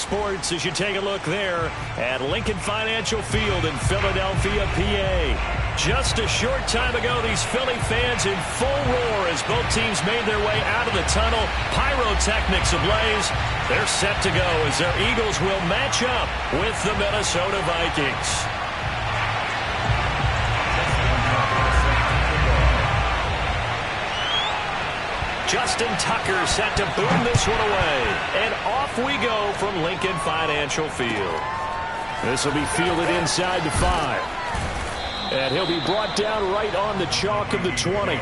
sports as you take a look there at Lincoln Financial Field in Philadelphia, PA. Just a short time ago, these Philly fans in full roar as both teams made their way out of the tunnel. Pyrotechnics ablaze. They're set to go as their Eagles will match up with the Minnesota Vikings. Justin Tucker set to boom this one away. And off we go from Lincoln Financial Field. This will be fielded inside the 5. And he'll be brought down right on the chalk of the 20.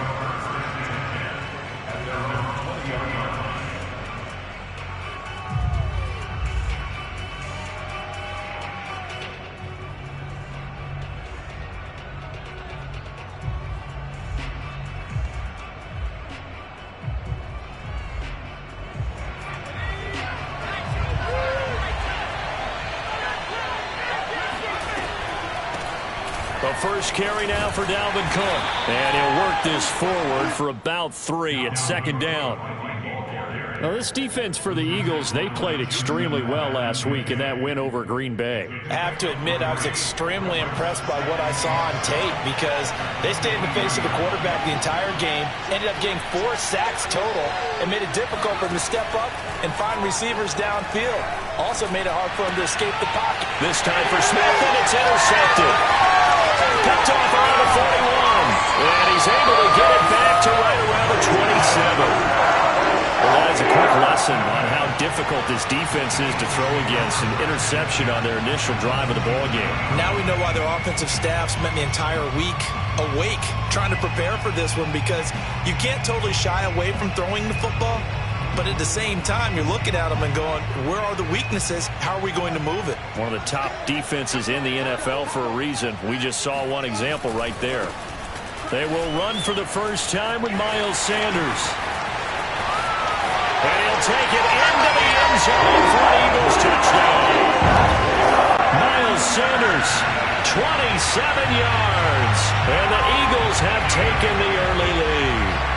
The first carry now for Dalvin Cook. And he'll work this forward for about 3 at second down. Now, this defense for the Eagles, they played extremely well last week in that win over Green Bay. I have to admit, I was extremely impressed by what I saw on tape because they stayed in the face of the quarterback the entire game, ended up getting 4 sacks total, and made it difficult for them to step up and find receivers downfield. Also made it hard for them to escape the pocket. This time for Smith, and it's intercepted. Picked off around the 41. And he's able to get it back to right around the 27. Well, that is a quick lesson on how difficult this defense is to throw against. An interception on their initial drive of the ballgame. Now we know why their offensive staff spent the entire week awake trying to prepare for this one, because you can't totally shy away from throwing the football. But at the same time, you're looking at them and going, where are the weaknesses? How are we going to move it? One of the top defenses in the NFL for a reason. We just saw one example right there. They will run for the first time with Miles Sanders. And he'll take it into the end zone for an Eagles touchdown. Miles Sanders, 27 yards. And the Eagles have taken the early lead.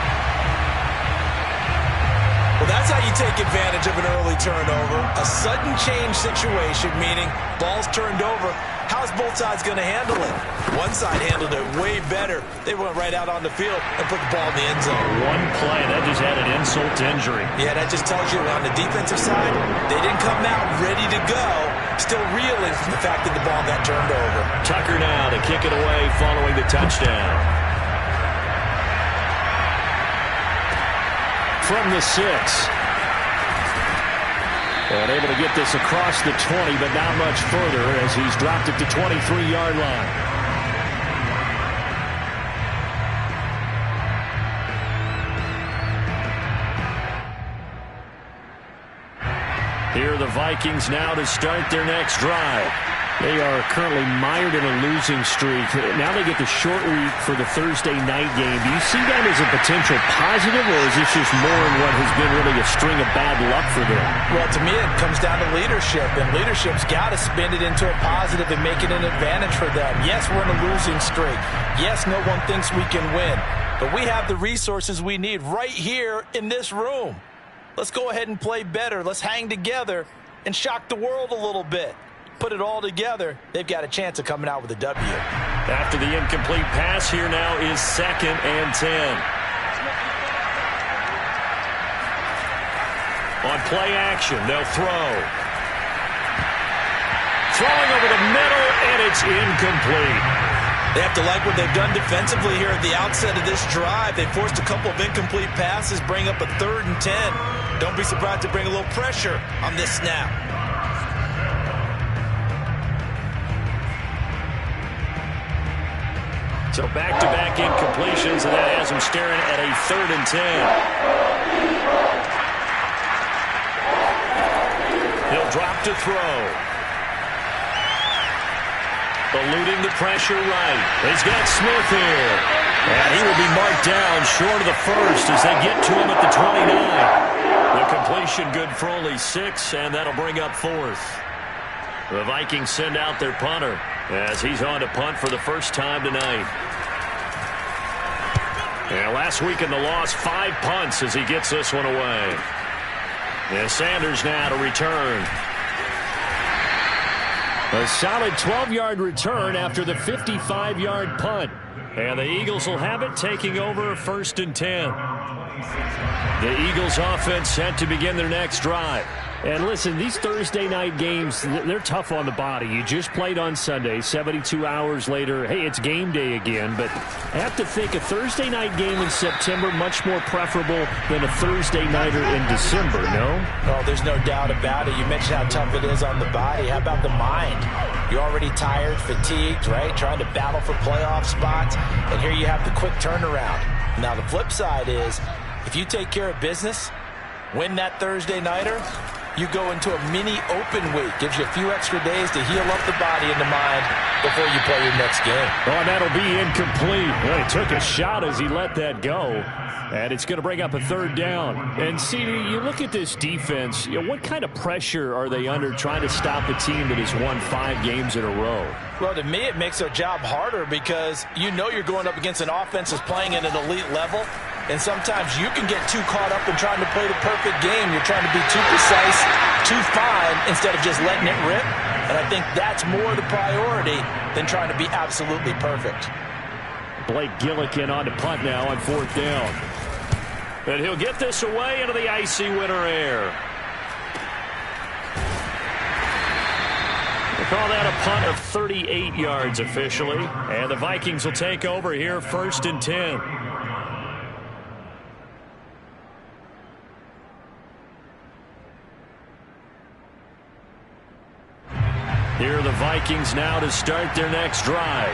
Well, that's how you take advantage of an early turnover. A sudden change situation, meaning ball's turned over. How's both sides going to handle it? One side handled it way better. They went right out on the field and put the ball in the end zone. One play, that just added insult to injury. Yeah, that just tells you on the defensive side, they didn't come out ready to go, still reeling from the fact that the ball got turned over. Tucker now to kick it away following the touchdown. From the 6. And able to get this across the 20, but not much further as he's dropped it to 23-yard line. Here are the Vikings now to start their next drive. They are currently mired in a losing streak. Now they get the short week for the Thursday night game. Do you see that as a potential positive, or is this just more in what has been really a string of bad luck for them? Well, to me, it comes down to leadership, and leadership's got to spin it into a positive and make it an advantage for them. Yes, we're in a losing streak. Yes, no one thinks we can win, but we have the resources we need right here in this room. Let's go ahead and play better. Let's hang together and shock the world a little bit. Put it all together, they've got a chance of coming out with a W. After the incomplete pass, here now is 2nd and 10. On play action, they'll throw. Throwing over the middle, and it's incomplete. They have to like what they've done defensively here at the outset of this drive. They forced a couple of incomplete passes, bring up a 3rd and 10. Don't be surprised to bring a little pressure on this snap. So back-to-back incompletions, and that has him staring at a 3rd and 10. He'll drop to throw. Eluding the pressure right. He's got Smith here. And he will be marked down short of the first as they get to him at the 29. The completion good for only 6, and that'll bring up 4th. The Vikings send out their punter as he's on to punt for the first time tonight. And last week in the loss, 5 punts as he gets this one away. And Sanders now to return. A solid 12-yard return after the 55-yard punt. And the Eagles will have it, taking over 1st and 10. The Eagles offense set to begin their next drive. And listen, these Thursday night games, they're tough on the body. You just played on Sunday, 72 hours later. Hey, it's game day again. But I have to think a Thursday night game in September much more preferable than a Thursday nighter in December, no? Oh, there's no doubt about it. You mentioned how tough it is on the body. How about the mind? You're already tired, fatigued, right? Trying to battle for playoff spots. And here you have the quick turnaround. Now, the flip side is, if you take care of business, win that Thursday nighter, you go into a mini open week. Gives you a few extra days to heal up the body and the mind before you play your next game. Oh, and that'll be incomplete. Well, he took a shot as he let that go. And it's going to bring up a 3rd down. And, CD, you look at this defense, what kind of pressure are they under trying to stop a team that has won 5 games in a row? Well, to me, it makes their job harder because you know you're going up against an offense that's playing at an elite level. And sometimes you can get too caught up in trying to play the perfect game. You're trying to be too precise, too fine, instead of just letting it rip. And I think that's more the priority than trying to be absolutely perfect. Blake Gillikin on to punt now on 4th down. And he'll get this away into the icy winter air. They call that a punt of 38 yards officially. And the Vikings will take over here 1st and 10. Here are the Vikings now to start their next drive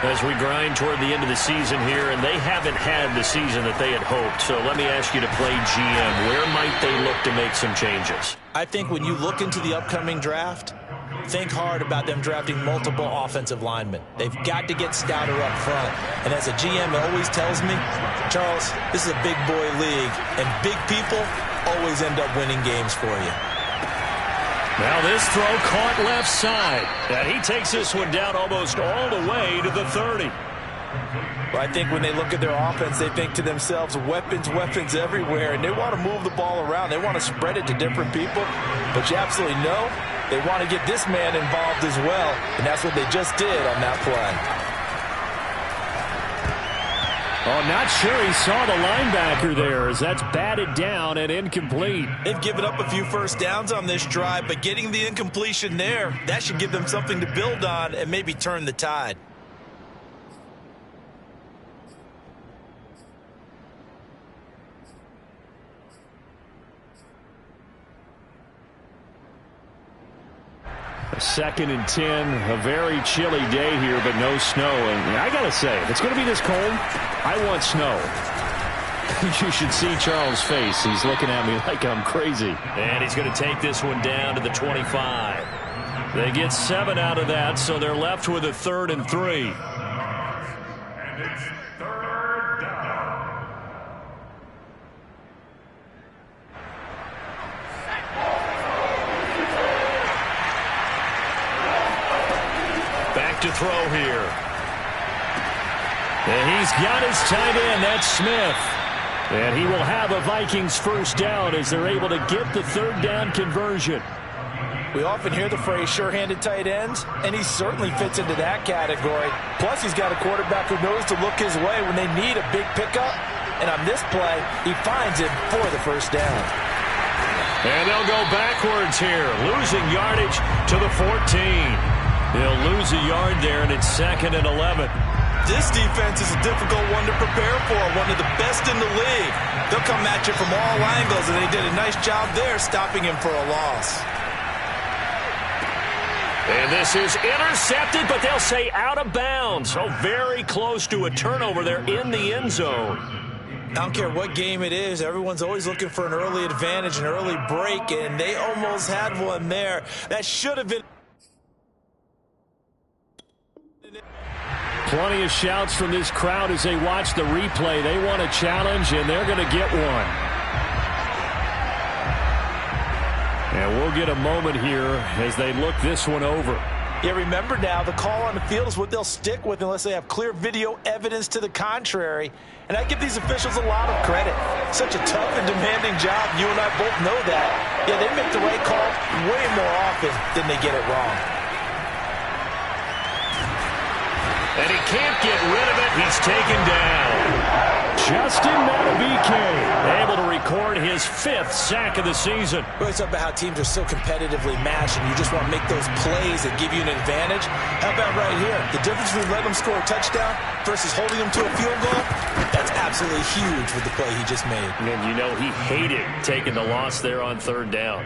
as we grind toward the end of the season here, and they haven't had the season that they had hoped. So let me ask you to play GM. Where might they look to make some changes? I think when you look into the upcoming draft, think hard about them drafting multiple offensive linemen. They've got to get stouter up front. And as a GM always tells me, Charles, this is a big boy league, and big people always end up winning games for you. Now this throw caught left side. And he takes this one down almost all the way to the 30. Well, I think when they look at their offense, they think to themselves, weapons, weapons everywhere. And they want to move the ball around. They want to spread it to different people. But you absolutely know they want to get this man involved as well. And that's what they just did on that play. Oh, not sure he saw the linebacker there as that's batted down and incomplete. They've given up a few first downs on this drive, but getting the incompletion there, that should give them something to build on and maybe turn the tide. A 2nd and 10, a very chilly day here, but no snow. And I got to say, if it's going to be this cold, I want snow. You should see Charles' face. He's looking at me like I'm crazy. And he's going to take this one down to the 25. They get 7 out of that, so they're left with a 3rd and 3. And it's 3rd down. Back to throw here. And he's got his tight end. That's Smith. And he will have a Vikings first down as they're able to get the 3rd down conversion. We often hear the phrase sure-handed tight ends, and he certainly fits into that category. Plus, he's got a quarterback who knows to look his way when they need a big pickup. And on this play, he finds it for the first down. And they'll go backwards here, losing yardage to the 14. They'll lose a yard there, and it's 2nd and 11. This defense is a difficult one to prepare for, one of the best in the league. They'll come at you from all angles, and they did a nice job there stopping him for a loss. And this is intercepted, but they'll say out of bounds. So very close to a turnover there in the end zone. I don't care what game it is. Everyone's always looking for an early advantage, an early break, and they almost had one there. That should have been. Plenty of shouts from this crowd as they watch the replay. They want a challenge, and they're going to get one. And we'll get a moment here as they look this one over. Yeah, remember now, the call on the field is what they'll stick with unless they have clear video evidence to the contrary. And I give these officials a lot of credit. Such a tough and demanding job. You and I both know that. Yeah, they make the right call way more often than they get it wrong. And he can't get rid of it. He's taken down. Justin Madden able to record his 5th sack of the season. We always talk about how teams are so competitively matched, and you just want to make those plays that give you an advantage. How about right here? The difference between letting them score a touchdown versus holding them to a field goal, that's absolutely huge with the play he just made. And you know he hated taking the loss there on 3rd down.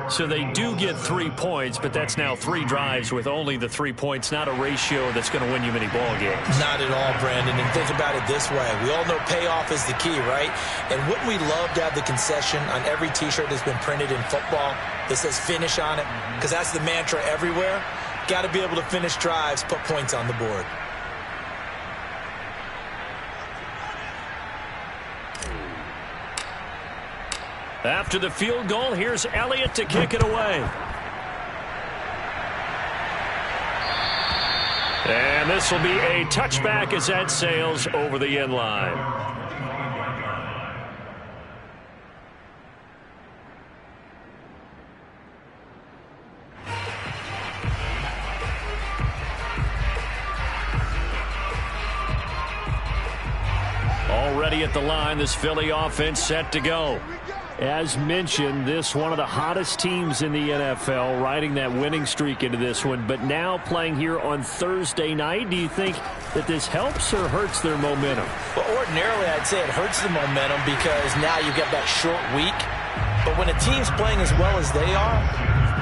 So they do get 3 points, but that's now 3 drives with only the 3 points, not a ratio that's going to win you many ball games. Not at all, Brandon. And think about it this way. We all know payoff is the key, right? And wouldn't we love to have the concession on every T-shirt that's been printed in football that says finish on it? Because that's the mantra everywhere. Got to be able to finish drives, put points on the board. After the field goal, here's Elliott to kick it away. And this will be a touchback as that sails over the end line. Already at the line, this Philly offense set to go. As mentioned, this one of the hottest teams in the NFL, riding that winning streak into this one, but now playing here on Thursday night. Do you think that this helps or hurts their momentum? Well, ordinarily, I'd say it hurts the momentum because now you get that short week. But when a team's playing as well as they are,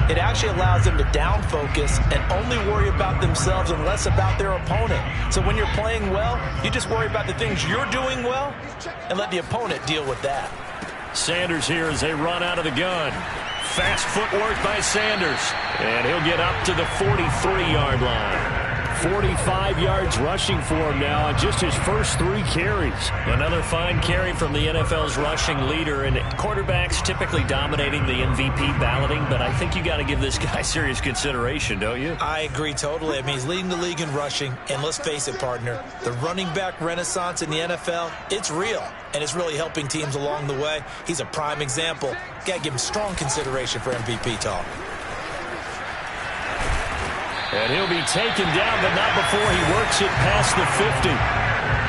it actually allows them to down focus and only worry about themselves and less about their opponent. So when you're playing well, you just worry about the things you're doing well and let the opponent deal with that. Sanders here as they run out of the gun. Fast footwork by Sanders. And he'll get up to the 43-yard line. 45 yards rushing for him now on just his first 3 carries. Another fine carry from the NFL's rushing leader. And quarterbacks typically dominating the MVP balloting, but I think you got to give this guy serious consideration, don't you? I agree totally. I mean, he's leading the league in rushing. And let's face it, partner, the running back renaissance in the NFL, it's real. And it's really helping teams along the way. He's a prime example. Got to give him strong consideration for MVP talk. And he'll be taken down, but not before he works it past the 50.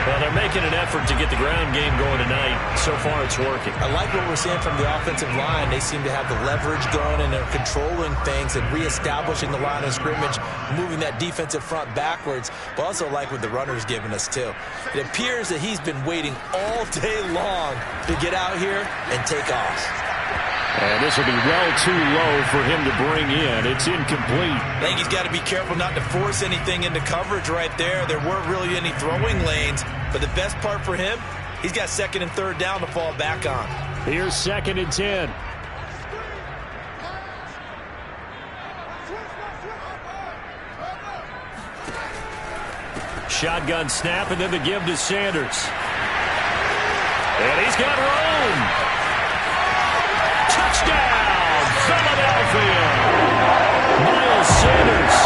Well, they're making an effort to get the ground game going tonight. So far, it's working. I like what we're seeing from the offensive line. They seem to have the leverage going, and they're controlling things and reestablishing the line of scrimmage, moving that defensive front backwards. But also like what the runner's giving us, too. It appears that he's been waiting all day long to get out here and take off. And this will be well too low for him to bring in. It's incomplete. I think he's got to be careful not to force anything into coverage right there. There weren't really any throwing lanes. But the best part for him, he's got 2nd and 3rd down to fall back on. Here's 2nd and 10. Shotgun snap, and then the give to Sanders. And he's got room. Touchdown, Philadelphia! Miles Sanders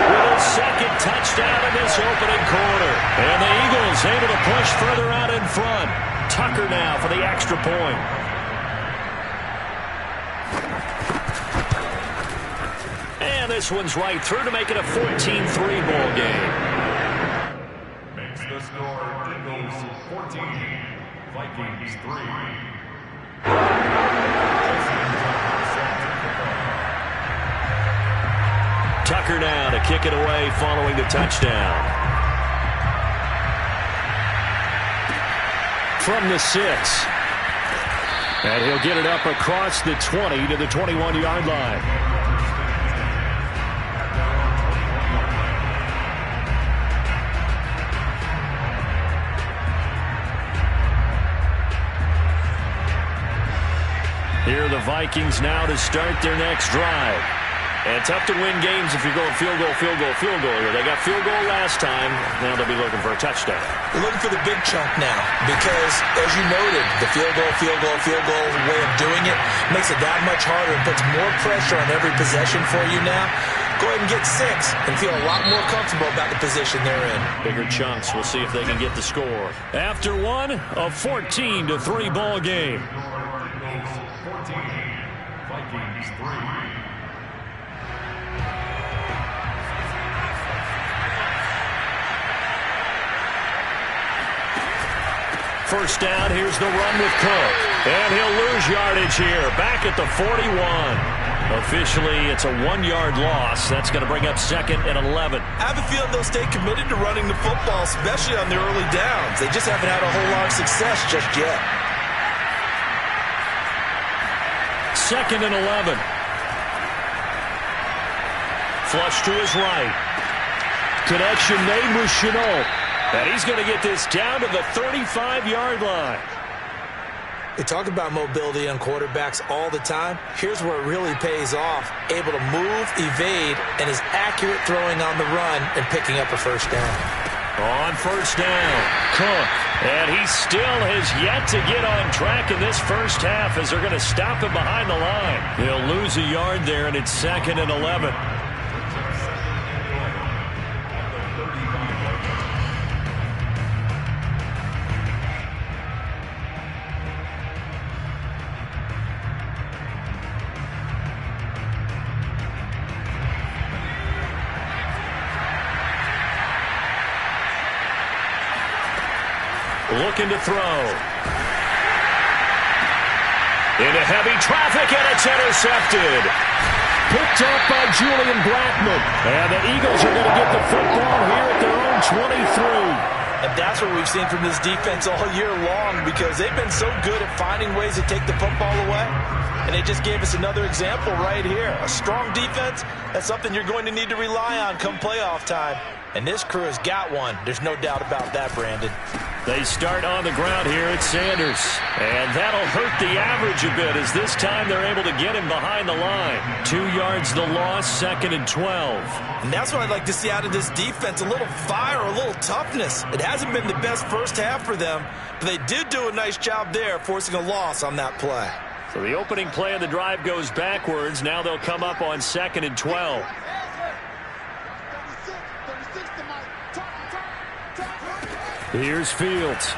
with his 2nd touchdown in this opening quarter. And the Eagles able to push further out in front. Tucker now for the extra point. And this one's right through to make it a 14-3 ball game. Makes the score Eagles 14, Vikings 3. Tucker now to kick it away following the touchdown. From the 6. And he'll get it up across the 20 to the 21-yard line. Here are the Vikings now to start their next drive. And tough to win games if you're going field goal, field goal, field goal here. They got field goal last time. Now they'll be looking for a touchdown. They're looking for the big chunk now because, as you noted, the field goal way of doing it makes it that much harder and puts more pressure on every possession for you now. Go ahead and get 6 and feel a lot more comfortable about the position they're in. Bigger chunks. We'll see if they can get the score. After one, a 14-3 ball game. 14, Vikings 3. first down. Here's the run with Cook. And he'll lose yardage here. Back at the 41. Officially, it's a 1-yard loss. That's going to bring up 2nd and 11. I have a feeling they'll stay committed to running the football, especially on the early downs. They just haven't had a whole lot of success just yet. 2nd and 11. Flush to his right. Connection made with Chenault. And he's going to get this down to the 35-yard line. They talk about mobility on quarterbacks all the time. Here's where it really pays off. Able to move, evade, and is accurate throwing on the run and picking up a first down. On first down, Cook. And he still has yet to get on track in this first half as they're going to stop him behind the line. He'll lose a yard there, and it's 2nd and 11. Looking to throw. Into heavy traffic, and it's intercepted. Picked up by Julian Blackmon. And the Eagles are going to get the football here at their own 23. And that's what we've seen from this defense all year long, because they've been so good at finding ways to take the football away. And they just gave us another example right here. A strong defense, that's something you're going to need to rely on come playoff time. And this crew has got one. There's no doubt about that, Brandon. They start on the ground here at Sanders. And that'll hurt the average a bit as this time they're able to get him behind the line. 2 yards the loss, 2nd and 12. And that's what I'd like to see out of this defense. A little fire, a little toughness. It hasn't been the best first half for them, but they did do a nice job there forcing a loss on that play. So the opening play of the drive goes backwards. Now they'll come up on 2nd and 12. Here's Fields.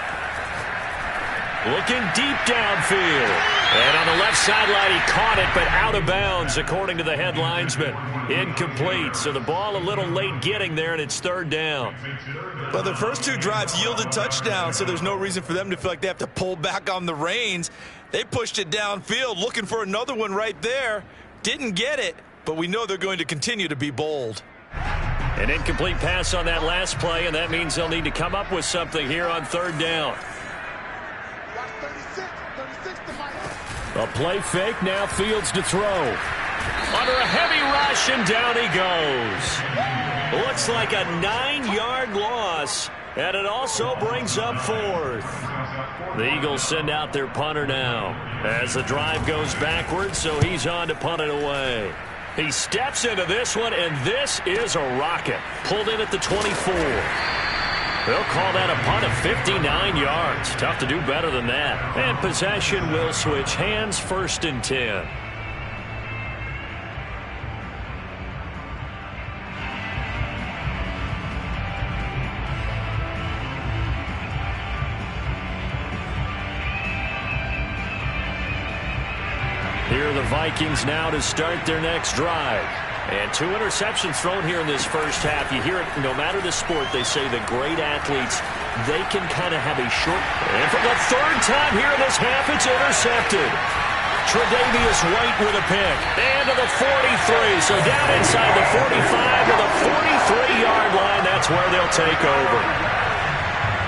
Looking deep downfield. And on the left sideline, he caught it, but out of bounds, according to the head linesman. Incomplete. So the ball a little late getting there, and it's 3rd down. Well, the first 2 drives yielded touchdowns, so there's no reason for them to feel like they have to pull back on the reins. They pushed it downfield, looking for another one right there. Didn't get it, but we know they're going to continue to be bold. An incomplete pass on that last play, and that means they'll need to come up with something here on 3rd down. A play fake, now Fields to throw. Under a heavy rush, and down he goes. Looks like a 9-yard loss, and it also brings up 4th. The Eagles send out their punter now as the drive goes backwards, so he's on to punt it away. He steps into this one, and this is a rocket. Pulled in at the 24. They'll call that a punt of 59 yards. Tough to do better than that. And possession will switch hands, 1st and 10. Here are the Vikings now to start their next drive. And 2 interceptions thrown here in this first half. You hear it no matter the sport. They say the great athletes, they can kind of have a short. And for the 3rd time here in this half, it's intercepted. Tre'Davious White with a pick. And to the 43. So down inside the 45 to the 43-yard line. That's where they'll take over.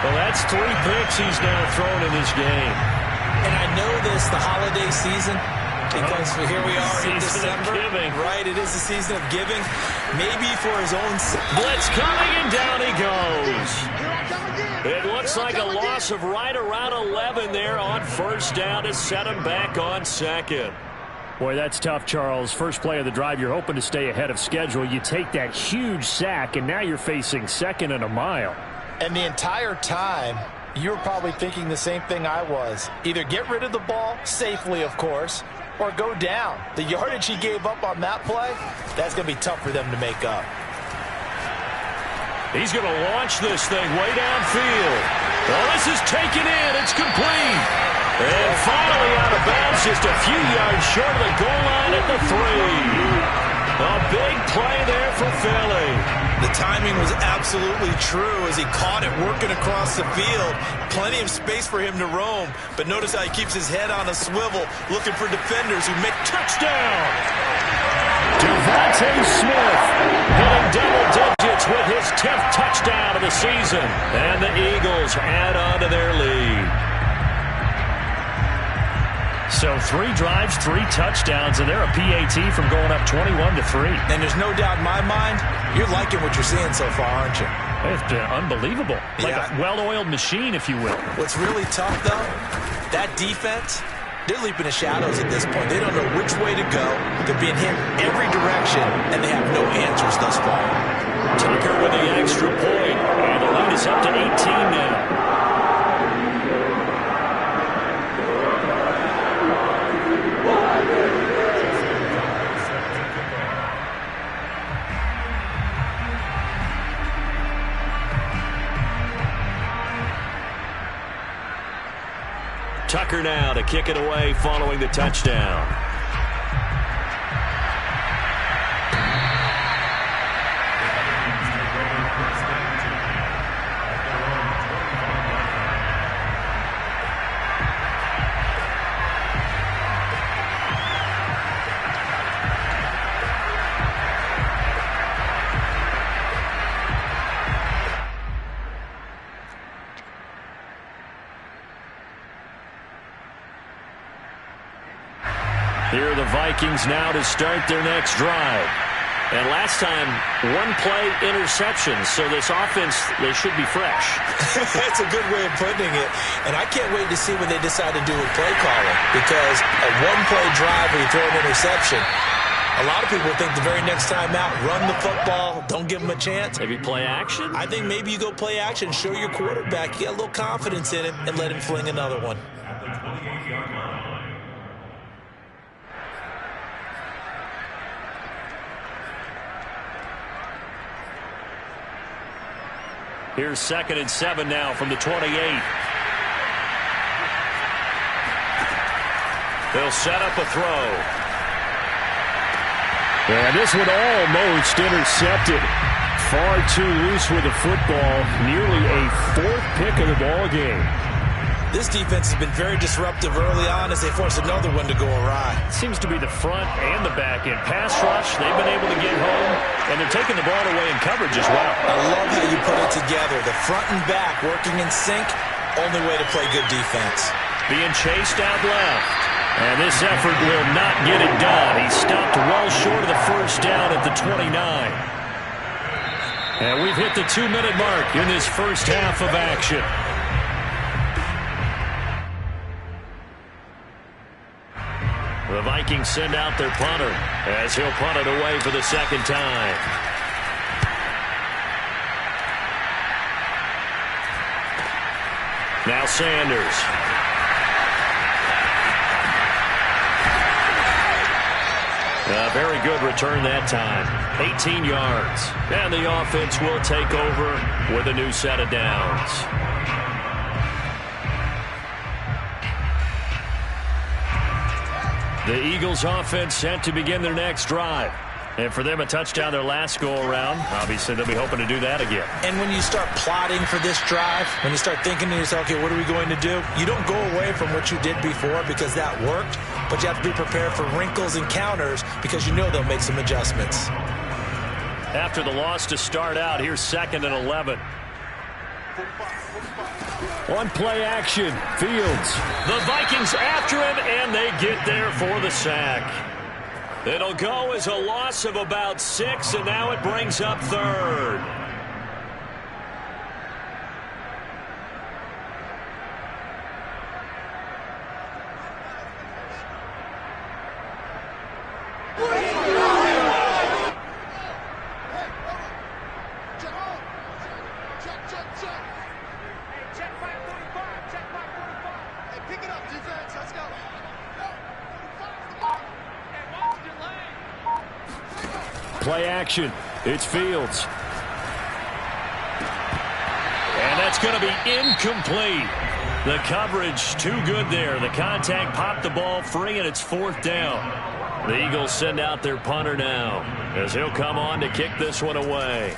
Well, that's 3 picks he's now thrown in this game. And I know this, the holiday season, because here we are in December. Right, it is the season of giving. Maybe for his own. Blitz coming, and down he goes. It looks like a loss of right around 11 there on 1st down to set him back on 2nd. Boy, that's tough, Charles. First play of the drive, you're hoping to stay ahead of schedule. You take that huge sack, and now you're facing 2nd and a mile. And the entire time, you were probably thinking the same thing I was. Either get rid of the ball, safely of course, or go down. The yardage he gave up on that play, that's going to be tough for them to make up. He's going to launch this thing way downfield. Well, this is taken in. It's complete. And finally out of bounds, just a few yards short of the goal line at the 3. A big play there for Philly. The timing was absolutely true as he caught it working across the field. Plenty of space for him to roam. But notice how he keeps his head on a swivel looking for defenders who make touchdown. Devontae Smith hitting double digits with his 10th touchdown of the season. And the Eagles add on to their lead. So 3 drives, 3 touchdowns, and they're a PAT from going up 21-3. And there's no doubt in my mind, you're liking what you're seeing so far, aren't you? It's been unbelievable. Like a well-oiled machine, if you will. What's really tough, though, that defense, they're leaping the shadows at this point. They don't know which way to go. They're being hit every direction, and they have no answers thus far. Tucker with the extra point, and the lead is up to 18 now. Tucker now to kick it away following the touchdown. Here are the Vikings now to start their next drive. And last time, 1-play interception. So this offense, they should be fresh. That's a good way of putting it. And I can't wait to see what they decide to do with play calling. Because a 1-play drive where you throw an interception, a lot of people think the very next time out, run the football, don't give them a chance. Maybe play action? I think maybe you go play action, show your quarterback, you get a little confidence in him, and let him fling another one. At the 28-yard line. Here's 2nd and 7 now from the 28. They'll set up a throw. And this one almost intercepted. Far too loose with the football. Nearly a 4th pick of the ball game. This defense has been very disruptive early on as they force another one to go awry. Seems to be the front and the back end. Pass rush, they've been able to get home, and they're taking the ball away in coverage as well. I love how you put it together. The front and back working in sync, only way to play good defense. Being chased out left. And this effort will not get it done. He stopped well short of the first down at the 29. And we've hit the 2-minute mark in this first half of action. The Vikings send out their punter as he'll punt it away for the 2nd time. Now Sanders. A very good return that time. 18 yards. And the offense will take over with a new set of downs. The Eagles offense set to begin their next drive. And for them, a touchdown their last go-around. Obviously, they'll be hoping to do that again. And when you start plotting for this drive, when you start thinking to yourself, okay, what are we going to do? You don't go away from what you did before because that worked, but you have to be prepared for wrinkles and counters because you know they'll make some adjustments. After the loss to start out, here's 2nd and 11. On play action, Fields. The Vikings after him, and they get there for the sack. It'll go as a loss of about 6, and now it brings up 3rd. Play action. It's Fields. And that's going to be incomplete. The coverage too good there. The contact popped the ball free, and it's 4th down. The Eagles send out their punter now as he'll come on to kick this one away.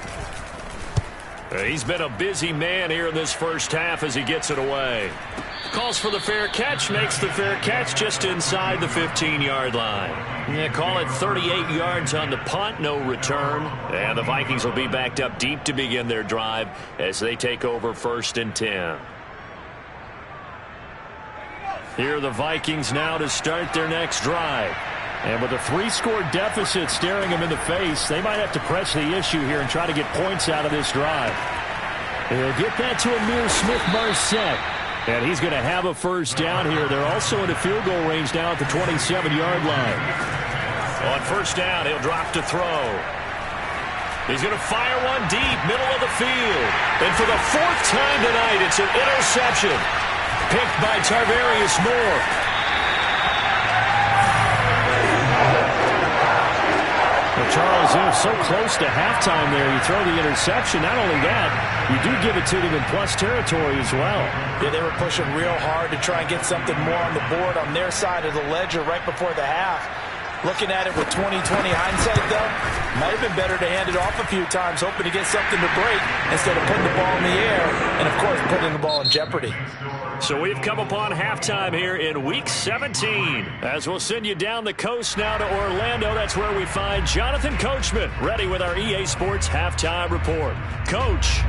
He's been a busy man here in this first half as he gets it away. Calls for the fair catch, makes the fair catch just inside the 15-yard line. Yeah, call it 38 yards on the punt, no return. And the Vikings will be backed up deep to begin their drive as they take over 1st and 10. Here are the Vikings now to start their next drive. And with a 3-score deficit staring them in the face, they might have to press the issue here and try to get points out of this drive. They'll get that to Amir Smith-Marset. And he's going to have a first down here. They're also into field goal range now at the 27-yard line. On first down, he'll drop to throw. He's going to fire one deep, middle of the field. And for the 4th time tonight, it's an interception. Picked by Tarvarius Moore. Well, Charles, they're so close to halftime there. You throw the interception. Not only that, you do give it to them in plus territory as well. Yeah, they were pushing real hard to try and get something more on the board on their side of the ledger right before the half. Looking at it with 20/20 hindsight, though, might have been better to hand it off a few times, hoping to get something to break instead of putting the ball in the air and, of course, putting the ball in jeopardy. So we've come upon halftime here in Week 17. As we'll send you down the coast now to Orlando, that's where we find Jonathan Coachman ready with our EA Sports Halftime Report. Coach.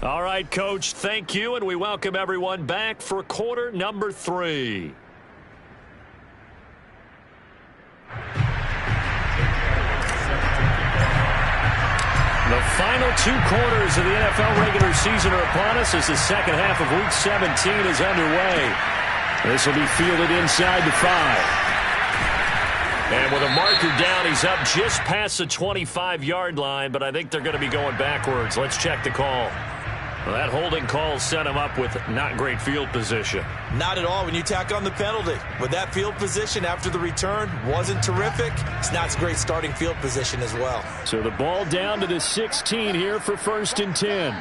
All right, Coach, thank you, and we welcome everyone back for quarter number 3. The final 2 quarters of the NFL regular season are upon us as the second half of Week 17 is underway. This will be fielded inside the 5. And with a marker down, he's up just past the 25-yard line, but I think they're going to be going backwards. Let's check the call. Well, that holding call set him up with not great field position. Not at all when you tack on the penalty. With that field position after the return wasn't terrific. It's not great starting field position as well. So the ball down to the 16 here for 1st and 10.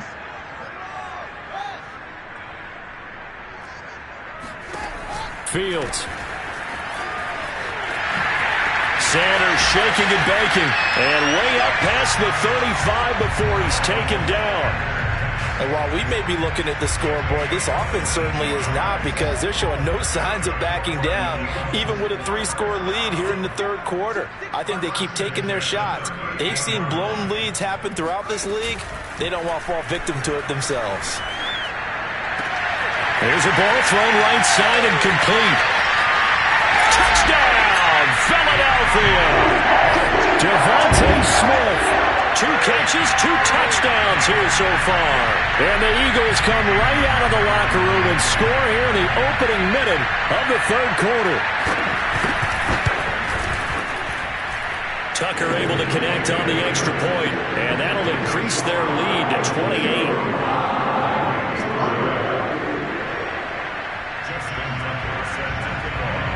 Fields. Sanders shaking and baking. And way up past the 35 before he's taken down. And while we may be looking at the scoreboard, this offense certainly is not, because they're showing no signs of backing down, even with a 3-score lead here in the 3rd quarter. I think they keep taking their shots. They've seen blown leads happen throughout this league. They don't want to fall victim to it themselves. There's a ball thrown right side and complete. Touchdown, Philadelphia! Devontae Smith. 2 catches, 2 touchdowns here so far. And the Eagles come right out of the locker room and score here in the opening minute of the 3rd quarter. Tucker able to connect on the extra point, and that'll increase their lead to 28.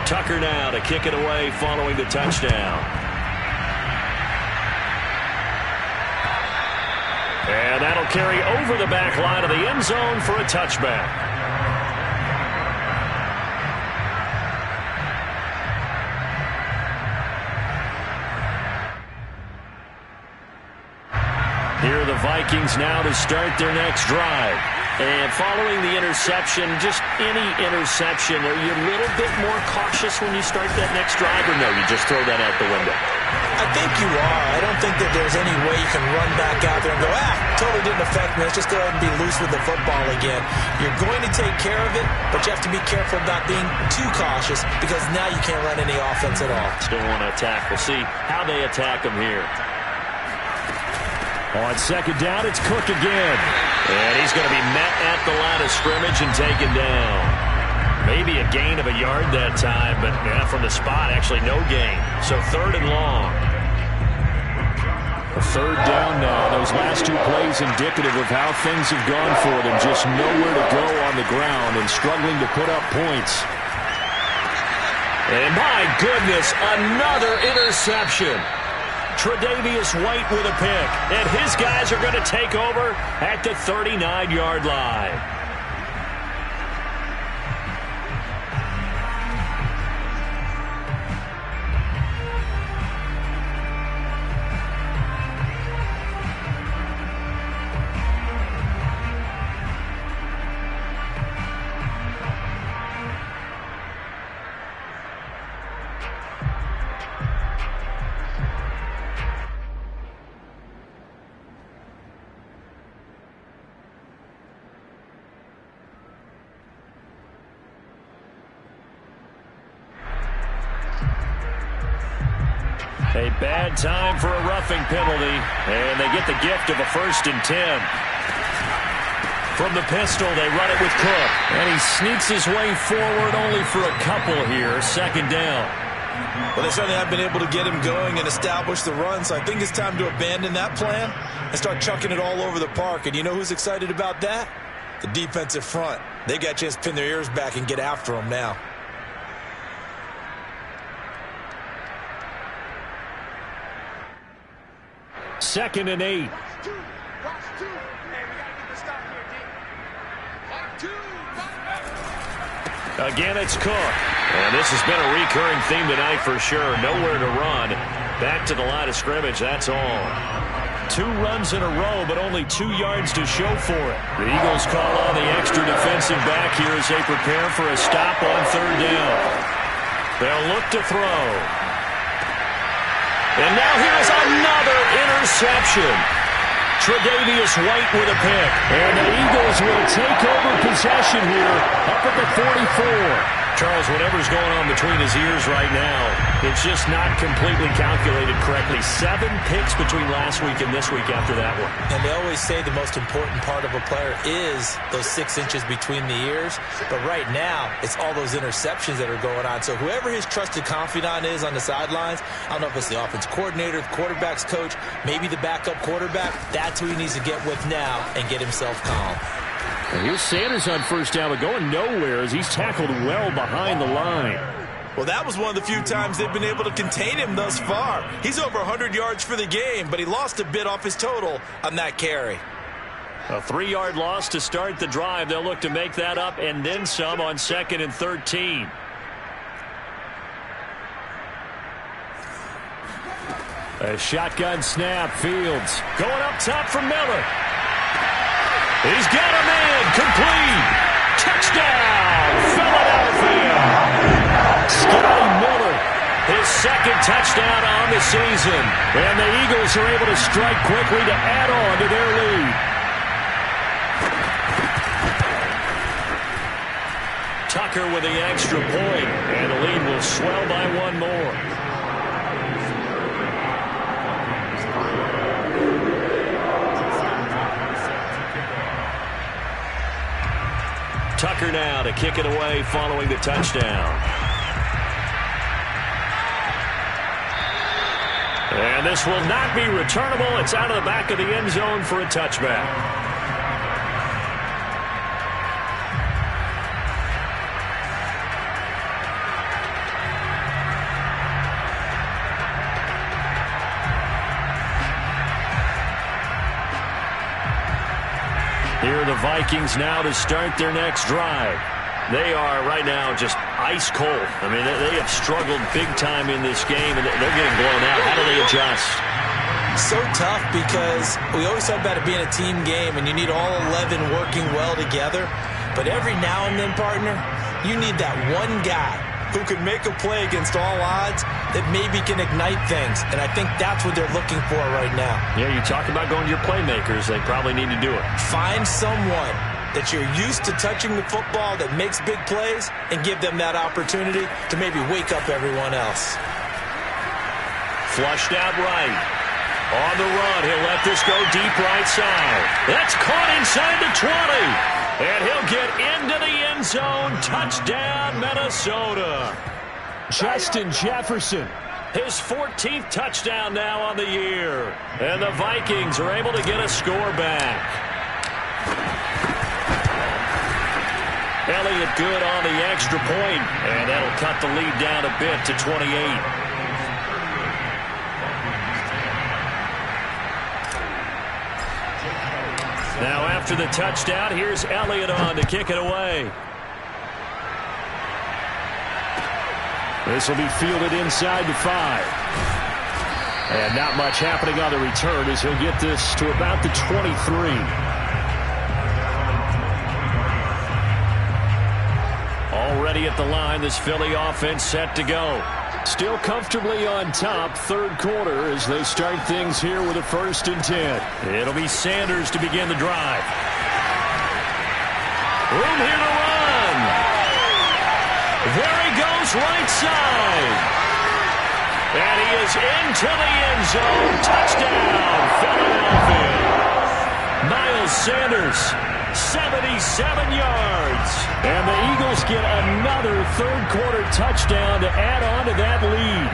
Tucker now to kick it away following the touchdown. And that'll carry over the back line of the end zone for a touchback. Here are the Vikings now to start their next drive. And following the interception, just any interception, are you a little bit more cautious when you start that next drive, or no, you just throw that out the window? I think you are. I don't think that there's any way you can run back out there and go, totally didn't affect me. Let's just go ahead and be loose with the football again. You're going to take care of it, but you have to be careful about being too cautious, because now you can't run any offense at all. Still want to attack. We'll see how they attack them here. On second down, it's Cook again. And he's going to be met at the line of scrimmage and taken down. Maybe a gain of a yard that time, but from the spot, actually no gain. So 3rd and long. A 3rd down now. Those last 2 plays indicative of how things have gone for them. Just nowhere to go on the ground and struggling to put up points. And my goodness, another interception. Tre'Davious White with a pick. And his guys are going to take over at the 39-yard line. A bad time for a roughing penalty, and they get the gift of a 1st and 10. From the pistol, they run it with Cook, and he sneaks his way forward only for a couple here, 2nd down. Well, they certainly have been able to get him going and establish the run, so I think it's time to abandon that plan and start chucking it all over the park. And you know who's excited about that? The defensive front. They got a chance to pin their ears back and get after him now. Second and 8. Again, it's Cook. And this has been a recurring theme tonight for sure. Nowhere to run. Back to the line of scrimmage, that's all. 2 runs in a row, but only 2 yards to show for it. The Eagles call on the extra defensive back here as they prepare for a stop on 3rd down. They'll look to throw. And now here's another interception. Tre'Davious White with a pick. And the Eagles will take over possession here up at the 44. Charles, whatever's going on between his ears right now, it's just not completely calculated correctly. 7 picks between last week and this week after that one. And they always say the most important part of a player is those 6 inches between the ears. But right now, it's all those interceptions that are going on. So whoever his trusted confidant is on the sidelines, I don't know if it's the offense coordinator, the quarterback's coach, maybe the backup quarterback, that's who he needs to get with now and get himself calm. And here's Sanders on 1st down, but going nowhere as he's tackled well behind the line. Well, that was one of the few times they've been able to contain him thus far. He's over 100 yards for the game, but he lost a bit off his total on that carry. A 3-yard loss to start the drive. They'll look to make that up and then some on 2nd and 13. A shotgun snap. Fields going up top for Miller. He's got a man. Complete. Touchdown, Philadelphia. Scotty Miller, his 2nd touchdown on the season. And the Eagles are able to strike quickly to add on to their lead. Tucker with the extra point. And the lead will swell by 1 more. Tucker now to kick it away following the touchdown. And this will not be returnable. It's out of the back of the end zone for a touchback. Here are the Vikings now to start their next drive. They are right now just ice cold. I mean, they have struggled big time in this game, and they're getting blown out. How do they adjust? So tough because we always talk about it being a team game, and you need all 11 working well together. But every now and then, partner, you need that one guy who can make a play against all odds that maybe can ignite things. And I think that's what they're looking for right now. Yeah, you talk about going to your playmakers. They probably need to do it. Find someone that you're used to touching the football that makes big plays and give them that opportunity to maybe wake up everyone else. Flushed out right. On the run, he'll let this go deep right side. That's caught inside the 20. And he'll get into the end zone. Touchdown, Minnesota. Justin Jefferson, his 14th touchdown now on the year. And the Vikings are able to get a score back. Elliott good on the extra point, and that'll cut the lead down a bit to 28. Now after the touchdown, here's Elliott on to kick it away. This will be fielded inside the 5. And not much happening on the return as he'll get this to about the 23. Already at the line, this Philly offense set to go. Still comfortably on top, third quarter, as they start things here with a 1st and 10. It'll be Sanders to begin the drive. Room here to run. There he goes, right side. And he is into the end zone. Touchdown, Philadelphia. Miles Sanders, 77 yards. And the Eagles get another third-quarter touchdown to add on to that lead.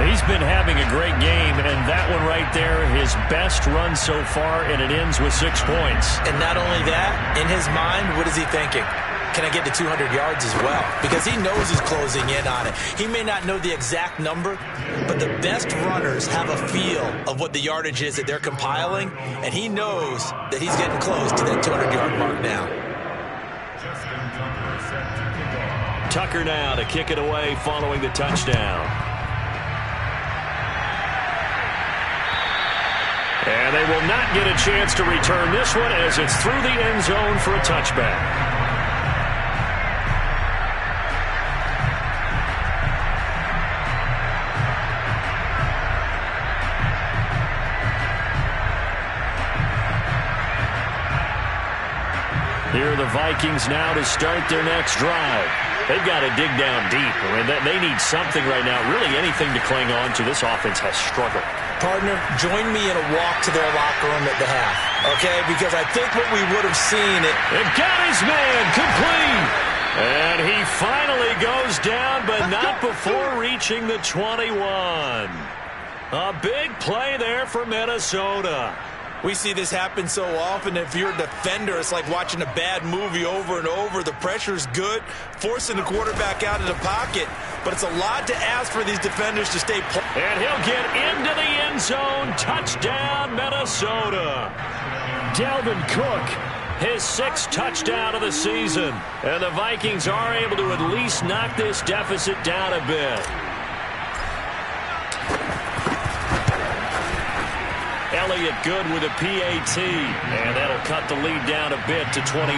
He's been having a great game, and that one right there, his best run so far, and it ends with 6 points. And not only that, in his mind, what is he thinking? Can I get to 200 yards as well? Because he knows he's closing in on it. He may not know the exact number, but the best runners have a feel of what the yardage is that they're compiling, and he knows that he's getting close to that 200-yard mark now. Tucker now to kick it away following the touchdown. And they will not get a chance to return this one as it's through the end zone for a touchback. Here are the Vikings now to start their next drive. They've got to dig down deep. I mean, they need something right now, really anything to cling on to. This offense has struggled. Partner, join me in a walk to their locker room at the half, okay? Because I think what we would have seen it. It got his man complete. And he finally goes down, but not before reaching the 21. A big play there for Minnesota. We see this happen so often. If you're a defender, it's like watching a bad movie over and over. The pressure's good, forcing the quarterback out of the pocket. But it's a lot to ask for these defenders to stay. And he'll get into the end zone. Touchdown, Minnesota. Dalvin Cook, his 6th touchdown of the season. And the Vikings are able to at least knock this deficit down a bit. Elliott good with a PAT, and that'll cut the lead down a bit to 28.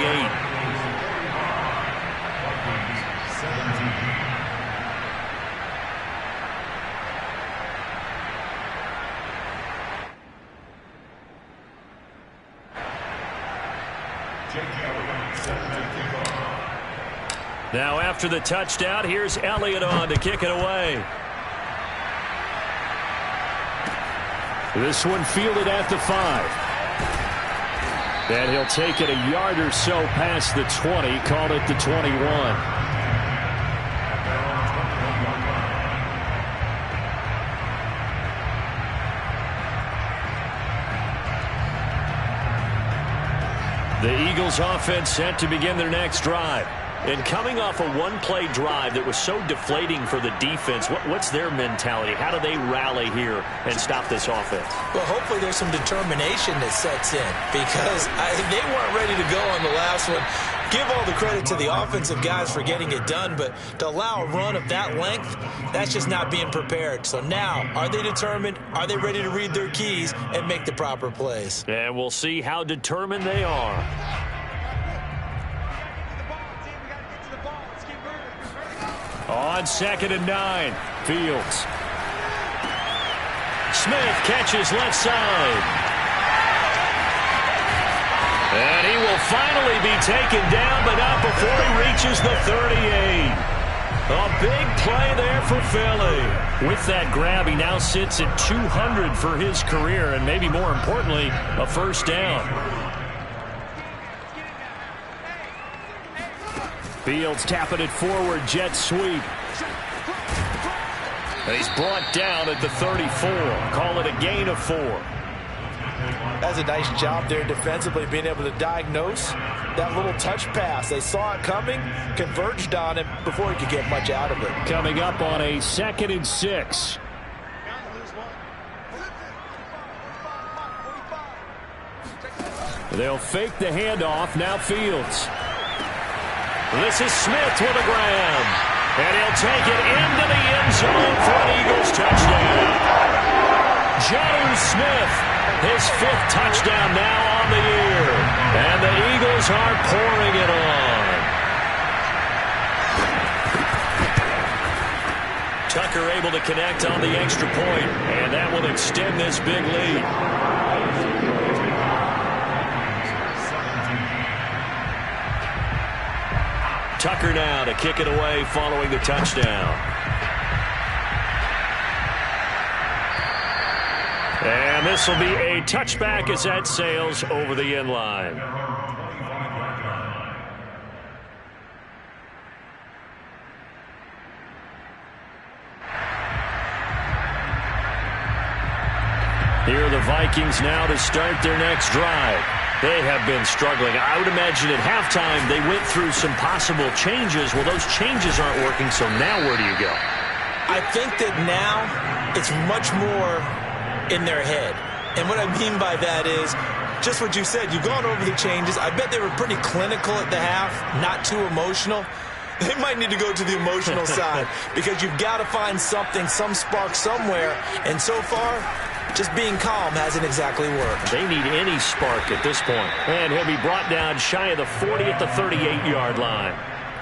Now after the touchdown, here's Elliott on to kick it away. This one fielded at the 5. And he'll take it a yard or so past the 20, call it the 21. The Eagles offense set to begin their next drive. And coming off a one-play drive that was so deflating for the defense, what's their mentality? How do they rally here and stop this offense? Well, hopefully there's some determination that sets in because they weren't ready to go on the last one. Give all the credit to the offensive guys for getting it done, but to allow a run of that length, that's just not being prepared. So now, are they determined? Are they ready to read their keys and make the proper plays? And we'll see how determined they are. On 2nd and 9, Fields. Smith catches left side. And he will finally be taken down, but not before he reaches the 38. A big play there for Philly. With that grab, he now sits at 200 for his career, and maybe more importantly, a first down. Fields tapping it forward, jet sweep. And he's brought down at the 34. Call it a gain of 4. That's a nice job there defensively, being able to diagnose that little touch pass. They saw it coming, converged on it before he could get much out of it. Coming up on a 2nd and 6. They'll fake the handoff. Now Fields. This is Smith with a grab. And he'll take it into the end zone for an Eagles touchdown. Jonnu Smith, his 5th touchdown now on the year. And the Eagles are pouring it on. Tucker able to connect on the extra point, and that will extend this big lead. Tucker now to kick it away following the touchdown. And this will be a touchback as that sails over the end line. Here are the Vikings now to start their next drive. They have been struggling. I would imagine at halftime they went through some possible changes. Well, those changes aren't working, so now where do you go? I think that now it's much more in their head. And what I mean by that is just what you said. You've gone over the changes. I bet they were pretty clinical at the half, not too emotional. They might need to go to the emotional side because you've got to find something, some spark somewhere. And so far, just being calm hasn't exactly worked. They need any spark at this point. And he'll be brought down shy of the 40 at the 38-yard line.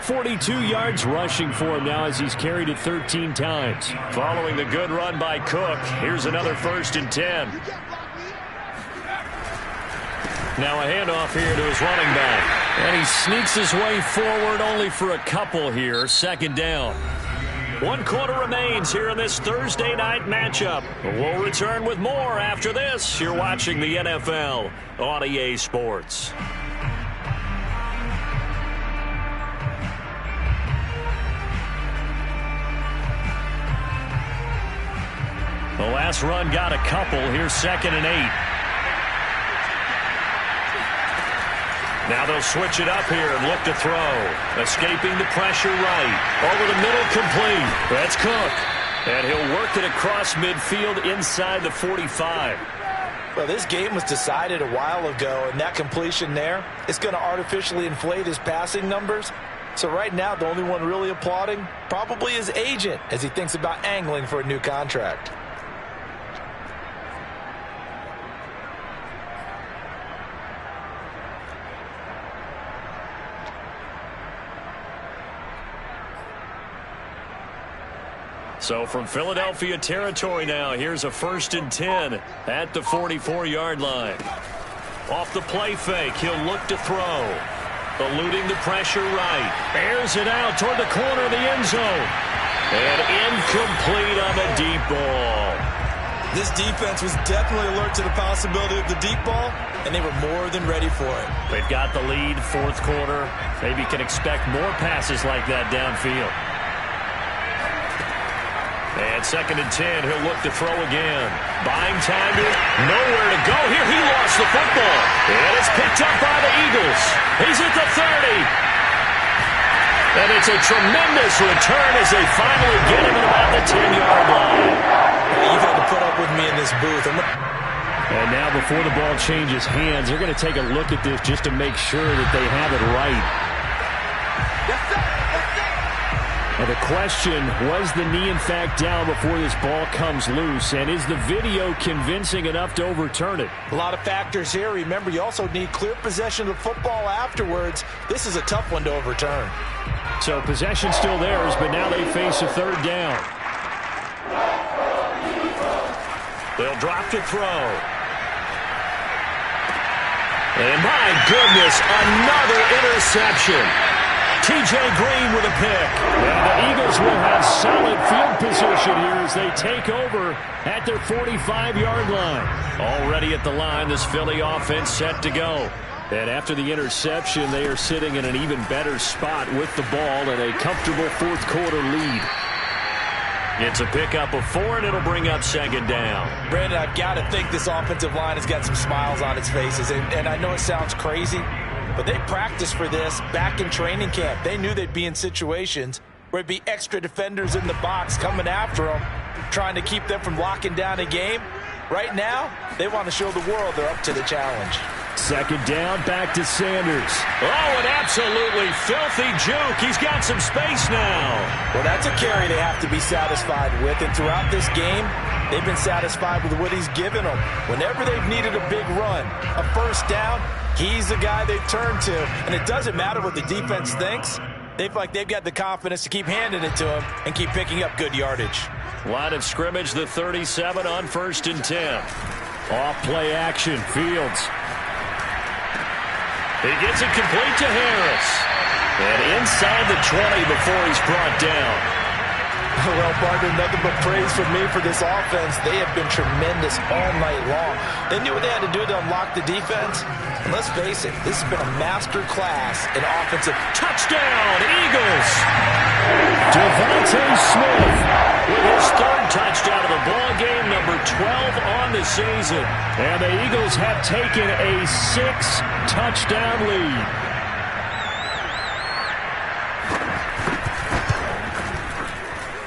42 yards rushing for him now as he's carried it 13 times. Following the good run by Cook, here's another 1st and 10. Now a handoff here to his running back. And he sneaks his way forward only for a couple here. 2nd down. 1 quarter remains here in this Thursday night matchup. We'll return with more after this. You're watching the NFL on EA Sports. The last run got a couple. Here's 2nd and 8. Now they'll switch it up here and look to throw. Escaping the pressure right. Over the middle, complete. That's Cook. And he'll work it across midfield inside the 45. Well, this game was decided a while ago, and that completion there is going to artificially inflate his passing numbers. So right now, the only one really applauding probably his agent as he thinks about angling for a new contract. So from Philadelphia territory now, here's a 1st and 10 at the 44-yard line. Off the play fake, he'll look to throw. Eluding the pressure right. Airs it out toward the corner of the end zone. And incomplete on the deep ball. This defense was definitely alert to the possibility of the deep ball, and they were more than ready for it. They've got the lead, 4th quarter. Maybe can expect more passes like that downfield. And 2nd and 10, he'll look to throw again. Buying time to nowhere to go. Here he lost the football. And it's picked up by the Eagles. He's at the 30. And it's a tremendous return as they finally get him at about the 10-yard line. You've had to put up with me in this booth. And now before the ball changes hands, they're going to take a look at this just to make sure that they have it right. Yes, sir. Now the question, was the knee in fact down before this ball comes loose? And is the video convincing enough to overturn it? A lot of factors here. Remember, you also need clear possession of the football afterwards. This is a tough one to overturn. So possession still theirs, but now they face a 3rd down. They'll drop to throw. And my goodness, another interception. T.J. Green with a pick. And the Eagles will have solid field position here as they take over at their 45-yard line. Already at the line, this Philly offense set to go. And after the interception, they are sitting in an even better spot with the ball and a comfortable 4th quarter lead. It's a pickup of 4, and it'll bring up second down. Brandon, I've got to think this offensive line has got some smiles on its faces. And I know it sounds crazy, but they practiced for this back in training camp. They knew they'd be in situations where it'd be extra defenders in the box coming after them, trying to keep them from locking down a game. Right now, they want to show the world they're up to the challenge. Second down, back to Sanders. Oh, an absolutely filthy juke. He's got some space now. Well, that's a carry they have to be satisfied with. And throughout this game, they've been satisfied with what he's given them. Whenever they've needed a big run, a first down, he's the guy they turn to. And it doesn't matter what the defense thinks. They feel like they've got the confidence to keep handing it to him and keep picking up good yardage. Line of scrimmage, the 37 on 1st and 10. Off play action, Fields. He gets it complete to Harris. And inside the 20 before he's brought down. Well, partner, nothing but praise from me for this offense. They have been tremendous all night long. They knew what they had to do to unlock the defense. And let's face it, this has been a master class in offensive. Touchdown, Eagles! Devontae Smith with his 3rd touchdown of the ball game, number 12 on the season. And the Eagles have taken a 6-touchdown lead.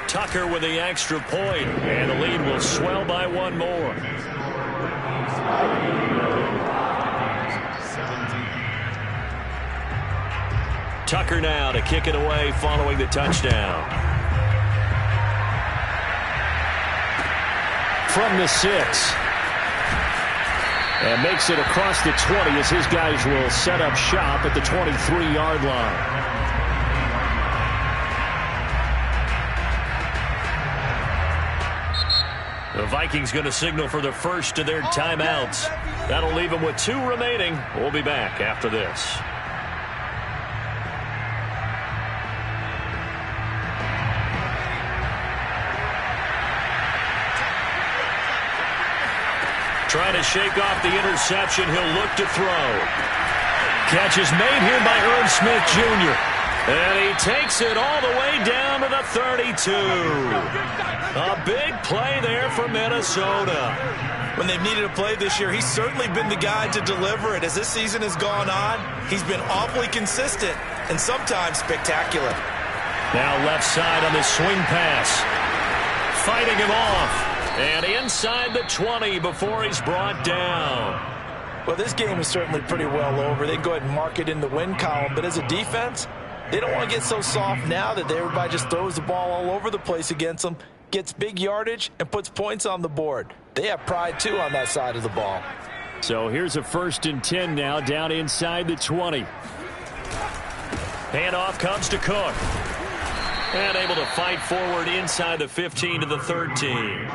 Tucker with the extra point, and the lead will swell by 1 more. Tucker now to kick it away following the touchdown. From the 6. And makes it across the 20 as his guys will set up shop at the 23-yard line. The Vikings going to signal for the first of their timeouts. That'll leave them with 2 remaining. We'll be back after this. Trying to shake off the interception. He'll look to throw. Catch is made here by Irv Smith Jr. And he takes it all the way down to the 32. A big play there for Minnesota. When they've needed a play this year, he's certainly been the guy to deliver it. As this season has gone on, he's been awfully consistent and sometimes spectacular. Now left side on the swing pass. Fighting him off. And inside the 20 before he's brought down. Well, this game is certainly pretty well over. They can go ahead and mark it in the win column. But as a defense, they don't want to get so soft now that everybody just throws the ball all over the place against them, gets big yardage, and puts points on the board. They have pride, too, on that side of the ball. So here's a 1st and 10 now, down inside the 20. Handoff comes to Cook. And able to fight forward inside the 15 to the 13.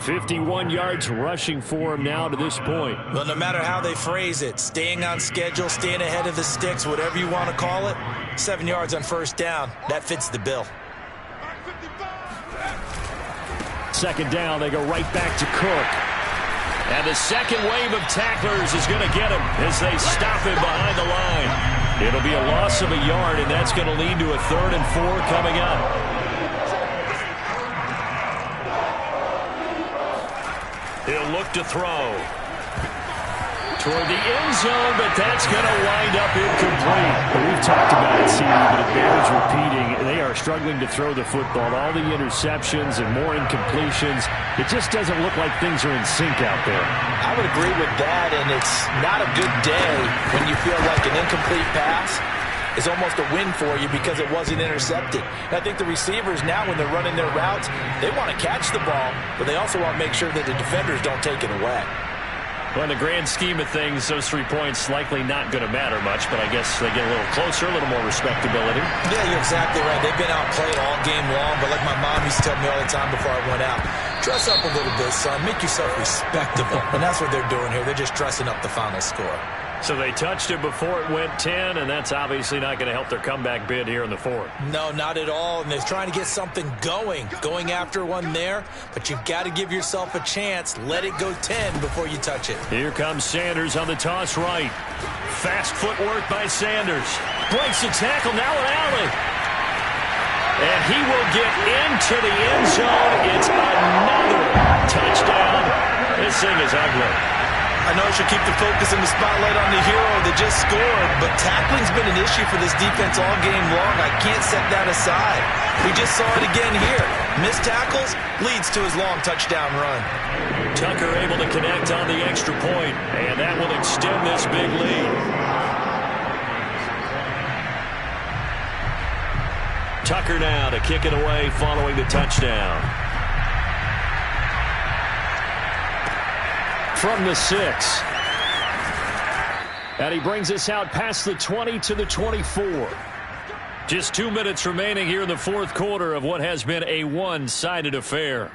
51 yards rushing for him now to this point. Well, no matter how they phrase it, staying on schedule, staying ahead of the sticks, whatever you want to call it, 7 yards on 1st down, that fits the bill. 2nd down, they go right back to Cook. And the second wave of tacklers is going to get him as they stop him behind the line. It'll be a loss of a yard, and that's going to lead to a 3rd and 4 coming up. He'll look to throw. Toward the end zone, but that's going to wind up incomplete. We've talked about it, CD, but it bears repeating. They are struggling to throw the football. All the interceptions and more incompletions. It just doesn't look like things are in sync out there. I would agree with that, and it's not a good day when you feel like an incomplete pass is almost a win for you because it wasn't intercepted. And I think the receivers now, when they're running their routes, they want to catch the ball, but they also want to make sure that the defenders don't take it away. Well, in the grand scheme of things, those 3 points likely not going to matter much, but I guess they get a little closer, a little more respectability. Yeah, you're exactly right. They've been outplayed all game long, but like my mom used to tell me all the time before I went out, dress up a little bit, son. Make yourself respectable. And that's what they're doing here. They're just dressing up the final score. So they touched it before it went 10, and that's obviously not going to help their comeback bid here in the 4th. No, not at all, and they're trying to get something going after one there, but you've got to give yourself a chance. Let it go 10 before you touch it. Here comes Sanders on the toss right. Fast footwork by Sanders. Breaks the tackle, now an alley. And he will get into the end zone. It's another touchdown. This thing is ugly. I know I should keep the focus and the spotlight on the hero that just scored, but tackling's been an issue for this defense all game long. I can't set that aside. We just saw it again here. Missed tackles leads to his long touchdown run. Tucker able to connect on the extra point, and that will extend this big lead. Tucker now to kick it away following the touchdown. From the 6. And he brings us out past the 20 to the 24. Just 2 minutes remaining here in the fourth quarter of what has been a one-sided affair.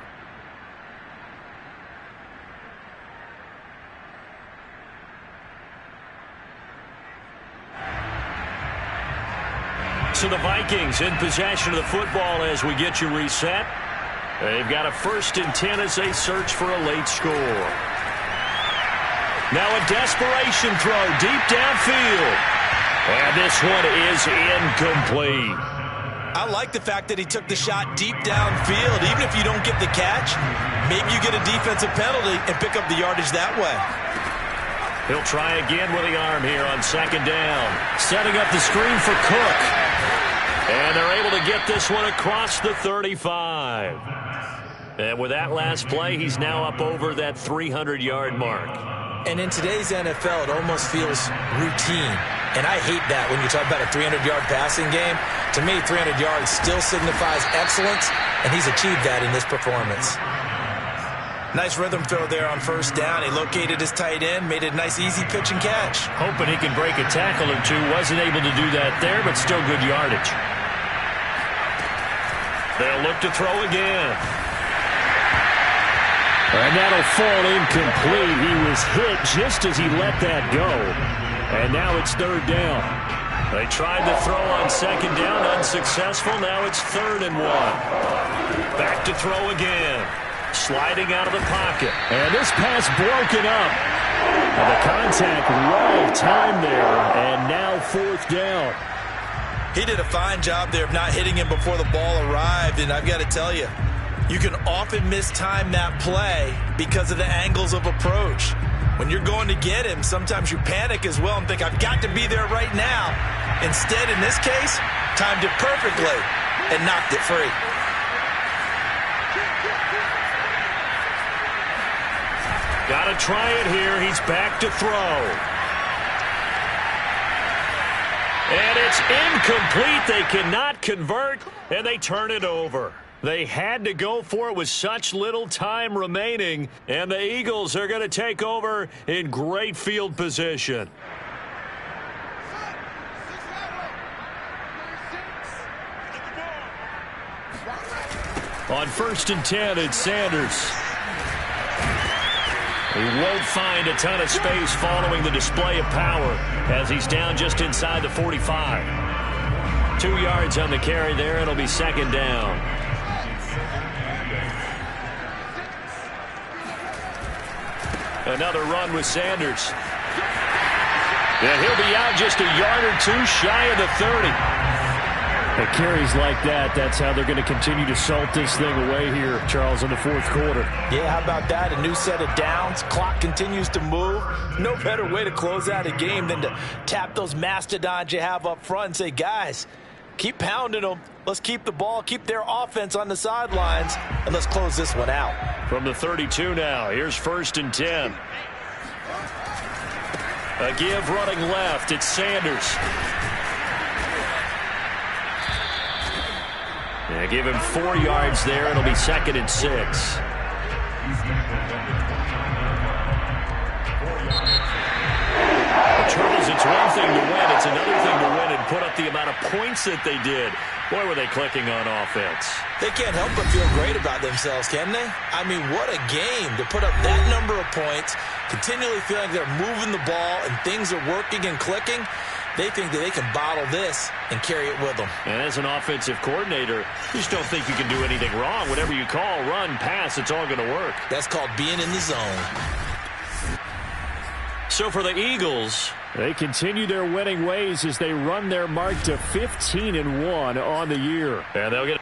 So the Vikings in possession of the football as we get you reset. They've got a 1st and 10 as they search for a late score. Now a desperation throw deep downfield. And this one is incomplete. I like the fact that he took the shot deep downfield. Even if you don't get the catch, maybe you get a defensive penalty and pick up the yardage that way. He'll try again with the arm here on 2nd down. Setting up the screen for Cook. And they're able to get this one across the 35. And with that last play, he's now up over that 300-yard mark. And in today's NFL, it almost feels routine. And I hate that when you talk about a 300-yard passing game. To me, 300 yards still signifies excellence, and he's achieved that in this performance. Nice rhythm throw there on 1st down. He located his tight end, made a nice easy pitch and catch. Hoping he can break a tackle or two. Wasn't able to do that there, but still good yardage. They'll look to throw again. And that'll fall incomplete. He was hit just as he let that go. And now it's 3rd down. They tried to throw on 2nd down, unsuccessful. Now it's 3rd and 1. Back to throw again. Sliding out of the pocket. And this pass broken up. And the contact right of time there. And now 4th down. He did a fine job there of not hitting him before the ball arrived. And I've got to tell you, you can often mistime that play because of the angles of approach. When you're going to get him, sometimes you panic as well and think, I've got to be there right now. Instead, in this case, timed it perfectly and knocked it free. Got to try it here. He's back to throw. And it's incomplete. They cannot convert, and they turn it over. They had to go for it with such little time remaining, and the Eagles are going to take over in great field position. On 1st and 10, it's Sanders. He won't find a ton of space following the display of power as he's down just inside the 45. 2 yards on the carry there. It'll be 2nd down. Another run with Sanders. And he'll be out just a yard or two shy of the 30. The carries like that, that's how they're going to continue to salt this thing away here, Charles, in the fourth quarter. Yeah, how about that? A new set of downs. Clock continues to move. No better way to close out a game than to tap those mastodons you have up front and say, guys, keep pounding them. Let's keep the ball, keep their offense on the sidelines, and let's close this one out. From the 32 now, here's 1st and 10. A give running left, it's Sanders. Yeah, give him 4 yards there. It'll be 2nd and 6. The trouble is, it's one thing to win. It's another thing to win and put up the amount of points that they did. Boy, were they clicking on offense. They can't help but feel great about themselves, can they? I mean, what a game to put up that number of points, continually feeling like they're moving the ball and things are working and clicking. They think that they can bottle this and carry it with them. And as an offensive coordinator, you just don't think you can do anything wrong. Whatever you call, run, pass, it's all going to work. That's called being in the zone. So for the Eagles, They continue their winning ways as they run their mark to 15-1 on the year. And they'll get